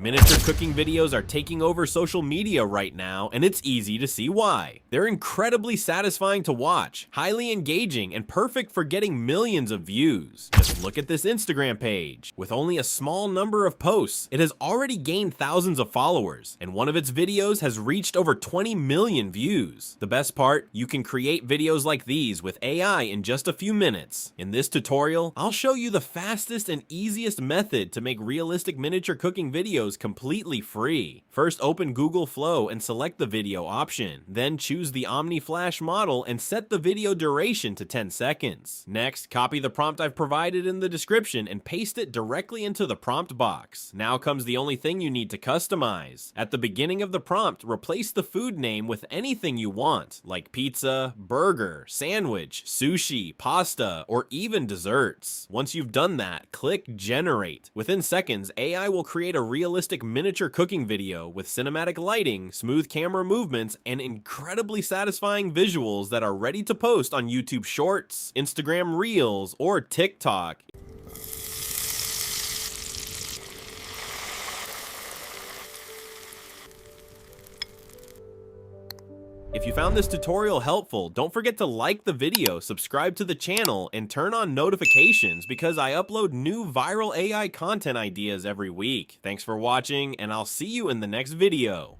Miniature cooking videos are taking over social media right now, and it's easy to see why. They're incredibly satisfying to watch, highly engaging, and perfect for getting millions of views. Just look at this Instagram page. With only a small number of posts, it has already gained thousands of followers, and one of its videos has reached over 20 million views. The best part, you can create videos like these with AI in just a few minutes. In this tutorial, I'll show you the fastest and easiest method to make realistic miniature cooking videos completely free. First, open Google Flow and select the video option. Then choose the OmniFlash model and set the video duration to 10 seconds. Next, copy the prompt I've provided in the description and paste it directly into the prompt box. Now comes the only thing you need to customize. At the beginning of the prompt, replace the food name with anything you want, like pizza, burger, sandwich, sushi, pasta, or even desserts. Once you've done that, click Generate. Within seconds, AI will create a realistic miniature cooking video with cinematic lighting, smooth camera movements, and incredibly satisfying visuals that are ready to post on YouTube Shorts, Instagram Reels, or TikTok. If you found this tutorial helpful, don't forget to like the video, subscribe to the channel, and turn on notifications because I upload new viral AI content ideas every week. Thanks for watching, and I'll see you in the next video.